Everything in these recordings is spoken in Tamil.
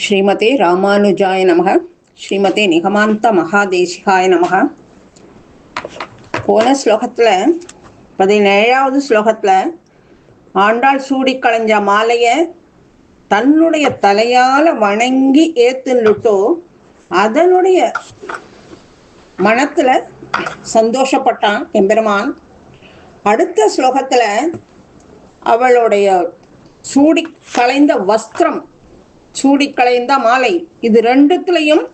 ஸ்ரீமதே ராமானுஜாய நமக. ஸ்ரீமதே நிகமாந்த மகாதேசிகாய நமக. போன ஸ்லோகத்தில் 17வது ஸ்லோகத்தில் ஆண்டாள் சூடி களைஞ்ச மாலையை தன்னுடைய தலையால் வணங்கி ஏத்துன்னுட்டோ அதனுடைய மனத்தில் சந்தோஷப்பட்டான் எம்பெருமான். அடுத்த ஸ்லோகத்தில் அவளுடைய சூடி களைந்த வஸ்திரம், சூடி களைந்த மாலை, இது ரெண்டுத்துலையும்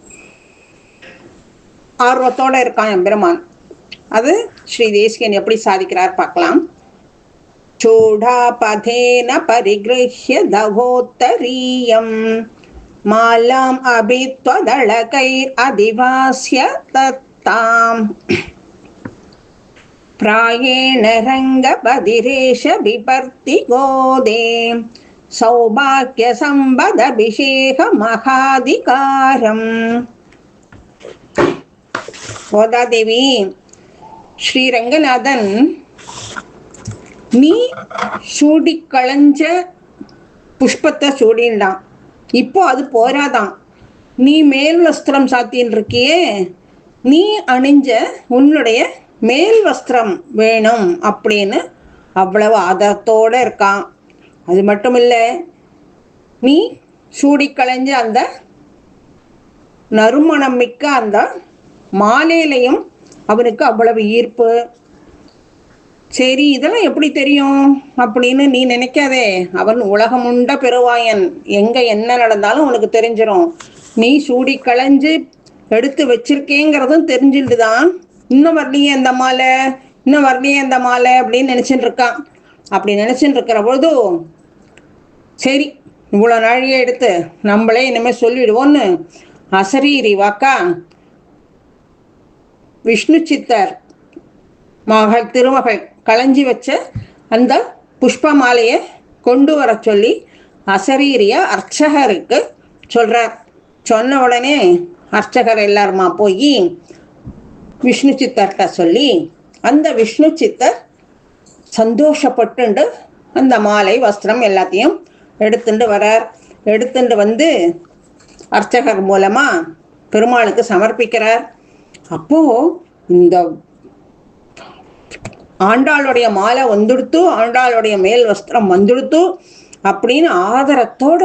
ஆர்வத்தோட இருக்கான் எம்பெருமான். அது ஸ்ரீ தேசிகன் எப்படி சாதிக்கிறார் பார்க்கலாம். சூடாபதேன பரிகிருஹ்ய தவோத்தரீயம் மாலாம் அபித்வதளகைர் அதிவாஸ்ய தத்தாம் பிராயேண ரங்கபதிரேஷ விபர்த்தி கோதே சௌபாக்கிய சம்பதபிஷேக மகாதிகாரம். கோதாதேவி, ஸ்ரீரங்கநாதன் நீ சூடி களைஞ்ச புஷ்பத்தை சூடின்டான். இப்போ அது போராதான், நீ மேல் வஸ்திரம் சாத்தின்னு இருக்கியே, நீ அணிஞ்ச உன்னுடைய மேல் வஸ்திரம் வேணும் அப்படின்னு அவ்வளவு ஆதரத்தோடு இருக்கான். அது மட்டும் இல்லை, நீ சூடி களைஞ்ச அந்த நறுமணம் மிக்க அந்த மாலையிலையும் அவனுக்கு அவ்வளவு ஈர்ப்பு. சரி, இதெல்லாம் எப்படி தெரியும் அப்படின்னு நீ நினைக்காதே. அவன் உலகமுண்ட பெருவாயன், எங்கே என்ன நடந்தாலும் அவனுக்கு தெரிஞ்சிடும். நீ சூடி களைஞ்சு எடுத்து வச்சிருக்கேங்கிறதும் தெரிஞ்சுட்டு தான் இன்னும் வரலையே அந்த மாலை, இன்னும் வரலையே அந்த மாலை அப்படின்னு நினச்சிட்டு இருக்கான். அப்படி நினச்சிட்டு இருக்கிற பொழுது சரி, இவ்வளோ நாழியை எடுத்து நம்மளே இனிமேல் சொல்லிடுவோன்னு அசரீரி வாக்கா விஷ்ணு சித்தர் மகள் திருமகள் களைஞ்சி வச்ச அந்த புஷ்ப மாலையை கொண்டு வர சொல்லி அசரீரிய அர்ச்சகருக்கு சொல்கிறார். சொன்ன உடனே அர்ச்சகர் எல்லாருமா போய் விஷ்ணு சித்தர்கிட்ட சொல்லி அந்த விஷ்ணு சித்தர் சந்தோஷப்பட்டு அந்த மாலை வஸ்திரம் எல்லாத்தையும் எடுத்துட்டு வரார். எடுத்துட்டு வந்து அர்ச்சகர் மூலமா பெருமாளுக்கு சமர்ப்பிக்கிறார். அப்போ இந்த ஆண்டாளுடைய மாலை வந்துடுத்து, ஆண்டாளுடைய மேல் வஸ்திரம் வந்துடுத்து அப்படின்னு ஆதரத்தோட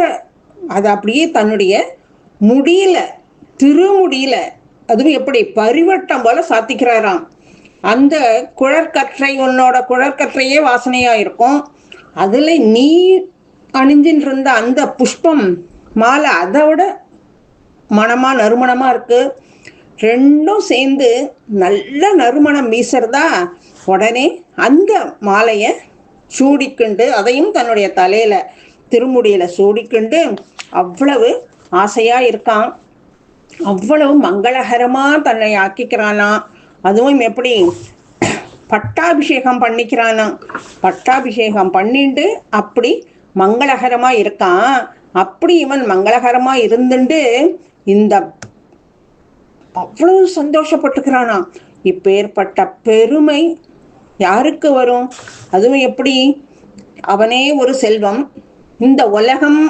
அதை அப்படியே தன்னுடைய முடியல, திருமுடியில, அதுவும் எப்படி பரிவட்டம் போல சாத்திக்கிறாராம். அந்த குழற்கற்றை, உன்னோட குழற்கற்றையே வாசனையா இருக்கும். அதுல நீ அணிஞ்சின்னு இருந்த அந்த புஷ்பம் மாலை அதோட மனமா நறுமணமா இருக்கு. ரெண்டும் சேர்ந்து நல்ல நறுமணம் வீசுறதா. உடனே அந்த மாலையை சூடிக்கொண்டு அதையும் தன்னுடைய தலையில திருமுடியில சூடிக்கொண்டு அவ்வளவு ஆசையா இருக்கான். அவ்வளவு மங்களகரமா தன்னை ஆக்கிக்கிறானா. அதுவும் எப்படி பட்டாபிஷேகம் பண்ணிக்கிறானா. பட்டாபிஷேகம் பண்ணிட்டு அப்படி மங்களகரமா இருக்கான். அப்படி இவன் மங்களகரமா இருந்துட்டு இந்த அவ்வளவு சந்தோஷப்பட்டுக்கிறானா. இப்பேற்பட்ட பெருமை யாருக்கு வரும்? அதுவும் எப்படி, அவனே ஒரு செல்வம், இந்த உலகம்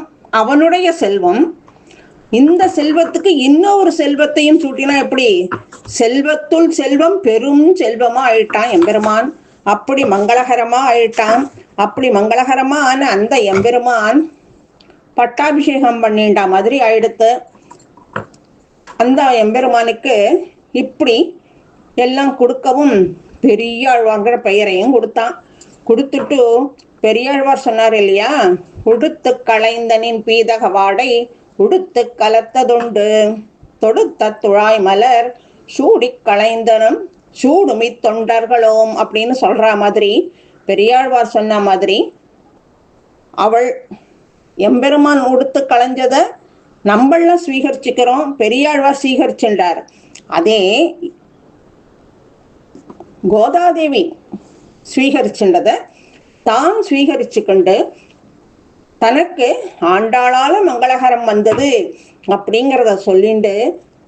அவனுடைய செல்வம், இந்த செல்வத்துக்கு இன்னொரு செல்வத்தையும் சூட்டினா எப்படி? செல்வத்துள் செல்வம் பெரும் செல்வமா ஆயிட்டான் எம்பெருமான். அப்படி மங்களகரமா ஆயிட்டான். அப்படி மங்களகரமா ஆன அந்த எம்பெருமான் பட்டாபிஷேகம் பண்ணிண்டா மாதிரி ஆயிடுத்து. அந்த எம்பெருமானுக்கு இப்படி எல்லாம் கொடுக்கவும் பெரியாழ்வார்கிற பெயரையும் கொடுத்தான். கொடுத்துட்டு பெரியாழ்வார் சொன்னார் இல்லையா, உடுத்து களைந்தனின் பீதக வாடை உடுத்து கலத்ததுண்டு தொடுத்த துழாய் மலர் சூடி களைந்தனும் சூடுமி தொண்டர்களோம் அப்படின்னு சொல்ற மாதிரி, பெரியாழ்வார் சொன்ன மாதிரி அவள் எம்பெருமான் உடுத்து களைஞ்சதை நம்மள ஸ்வீகரிச்சுக்கிறோம், பெரியாழ்வார் ஸ்வீகரிச்சுட்டார். அதே கோதாதேவி ஸ்வீகரிச்சுன்றதை தான் ஸ்வீகரிச்சுக்கொண்டு தனக்கு ஆண்டாளால மங்களகரம் வந்தது அப்படிங்கிறத சொல்லிண்டு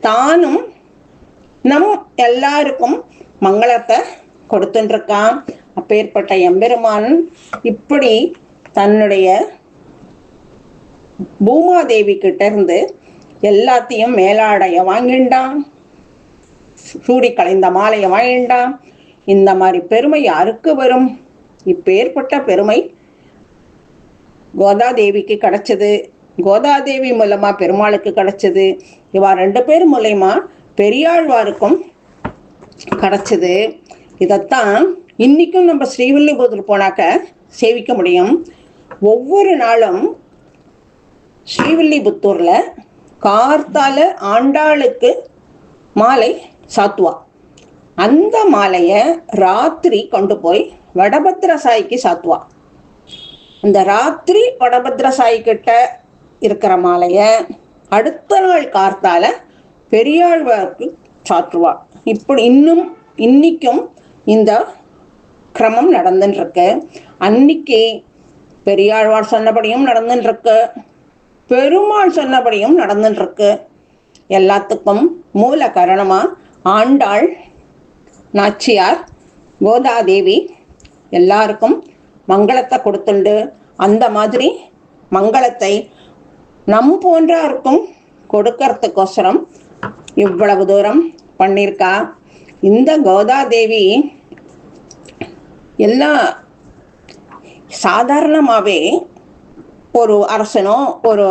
தானும் நம் எல்லாருக்கும் மங்களத்தை கொடுத்துருக்கான். அப்பேற்பட்ட எம்பெருமான் இப்படி தன்னுடைய பூமாதேவி கிட்ட இருந்து எல்லாத்தையும் மேலாடைய வாங்கிண்டான், சூடி கலைந்த மாலையை வாங்கிண்டான். இந்த மாதிரி பெருமை யாருக்கு வரும்? இப்பேற்பட்ட பெருமை கோதாதேவிக்கு கிடைச்சது. கோதாதேவி மூலமா பெருமாளுக்கு கிடைச்சது. இவா 2 பேர் மூலயமா பெரியாழ்வாருக்கும் கிடைச்சது. இதைத்தான் இன்னைக்கும் நம்ம ஸ்ரீவில்லிபுத்தூர் போனாக்க சேவிக்க முடியும். ஒவ்வொரு நாளும் ஸ்ரீவில்லிபுத்தூர்ல கார்த்தால ஆண்டாளுக்கு மாலை சாத்துவா. அந்த மாலையை ராத்திரி கொண்டு போய் வடபத்திர சாய்க்கு சாத்துவா. அந்த ராத்திரி வடபத்திர சாய் கிட்ட இருக்கிற மாலையை அடுத்த நாள் கார்த்தால பெரியாழ்வாருக்கு சாத்துவா. இப்படி இன்னைக்கும் இந்த கிரமம் நடந்துருக்கு. அன்னைக்கு பெரியாழ்வார் சொன்னபடியும் நடந்துருக்கு, பெருமாள் சொன்னபடியும் நடந்துருக்கு. எல்லாத்துக்கும் மூல காரணமா ஆண்டாள் நாச்சியார் கோதாதேவி எல்லாருக்கும் மங்களத்தை கொடுத்துண்டு, அந்த மாதிரி மங்களத்தை நம் போன்றாருக்கும் கொடுக்கறதுக்கோசரம் இவ்வளவு தூரம் பண்ணியிருக்கா. இந்த கோதாதேவி எல்லாம் சாதாரணமாகவே ஒரு அரசனோ ஒரு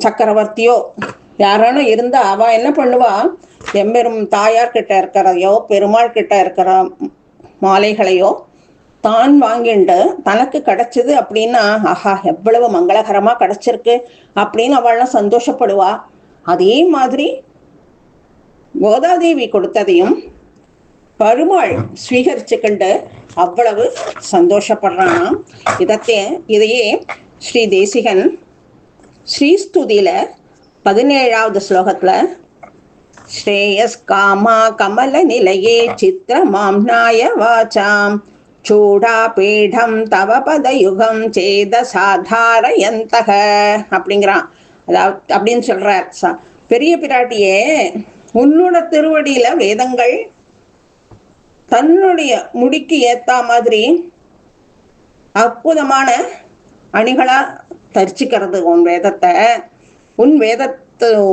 சக்கரவர்த்தியோ யாரானோ இருந்தா அவ என்ன பண்ணுவா, எம்பெரும் தாயார் கிட்ட இருக்கிறதையோ பெருமாள் கிட்ட இருக்கிற மாலைகளையோ தான் வாங்கிண்டு தனக்கு கிடைச்சது அப்படின்னா, ஆஹா எவ்வளவு மங்களகரமா கிடைச்சிருக்கு அப்படின்னு அவள்லாம் சந்தோஷப்படுவா. அதே மாதிரி கோதாதேவி கொடுத்ததையும் பெருமாள் ஸ்வீகரிச்சுக்கிண்டு அவ்வளவு சந்தோஷப்படுறானா. இதையே ஸ்ரீ தேசிகன் ஸ்ரீஸ்துதியில 17வது ஸ்லோகத்துல ஸ்ரேயஸ் காமா கமல நிலையே சித்திரமாம் நாய வாசாம் சூடா பீடம் தவ பதயுகம் சேத சாதாரயந்தக அப்படிங்கிறான். அதாவது அப்படின்னு சொல்றார் பெரிய பிராட்டியே, உன்னோட திருவடியில வேதங்கள் தன்னுடைய முடிக்கு ஏத்தா மாதிரி அற்புதமான அணிகளா தரிச்சுக்கிறது உன் வேதத்தை.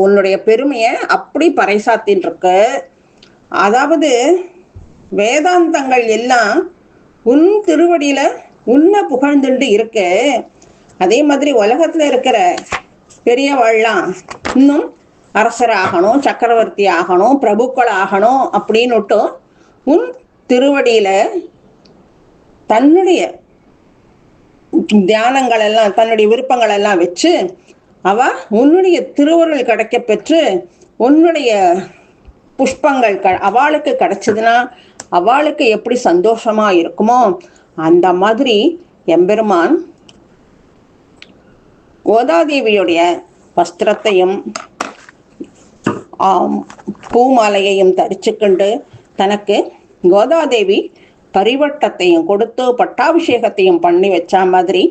உன்னுடைய பெருமையை அப்படி பறைசாத்தின் இருக்கு. அதாவது வேதாந்தங்கள் எல்லாம் உன் திருவடியில உன்னை புகழ்ந்துட்டு இருக்கு. அதே மாதிரி உலகத்துல இருக்கிற பெரியவாள்லாம் இன்னும் அரசராகணும், சக்கரவர்த்தி ஆகணும், பிரபுக்கள் ஆகணும் அப்படின்னுட்டு உன் திருவடியில தன்னுடைய தியானங்கள் எல்லாம் தன்னுடைய விருப்பங்கள் எல்லாம் வச்சு அவ உன்னுடைய திருவருள் கிடைக்க பெற்று உன்னுடைய புஷ்பங்கள் அவளுக்கு கிடைச்சதுன்னா அவளுக்கு எப்படி சந்தோஷமா இருக்குமோ அந்த மாதிரி எம்பெருமான் கோதாதேவியுடைய வஸ்திரத்தையும் பூமாலையையும் தரிச்சுக்கொண்டு தனக்கு கோதாதேவி பரிவட்டத்தையும் கொடுத்து பட்டாபிஷேகத்தையும் பண்ணி வச்ச மாதிரி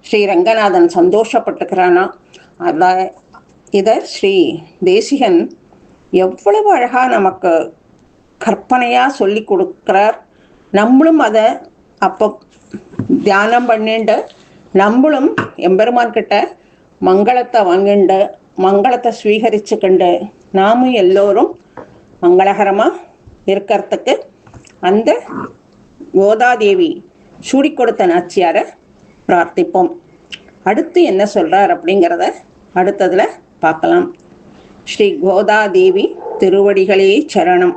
ஸ்ரீ ரங்கநாதன் சந்தோஷப்பட்டுக்கிறானா. இத ஸ்ரீ தேசிகன் எவ்வளவு அழகா நமக்கு கற்பனையா சொல்லி கொடுக்கிறார். நம்மளும் அதை அப்போ தியானம் பண்ணிண்டு நம்மளும் எம்பெருமான் கிட்ட மங்களத்தை வாங்கிண்டு மங்களத்தை ஸ்வீகரிச்சுக்கண்டு நாமும் எல்லோரும் மங்களகரமா இருக்கிறதுக்கு அந்த கோதாதேவி சூடி கொடுத்த நாச்சியாரை பிரார்த்திப்போம். அடுத்து என்ன சொல்றார் அப்படிங்கிறத அடுத்ததுல பார்க்கலாம். ஸ்ரீ கோதாதேவி திருவடிகளே சரணம்.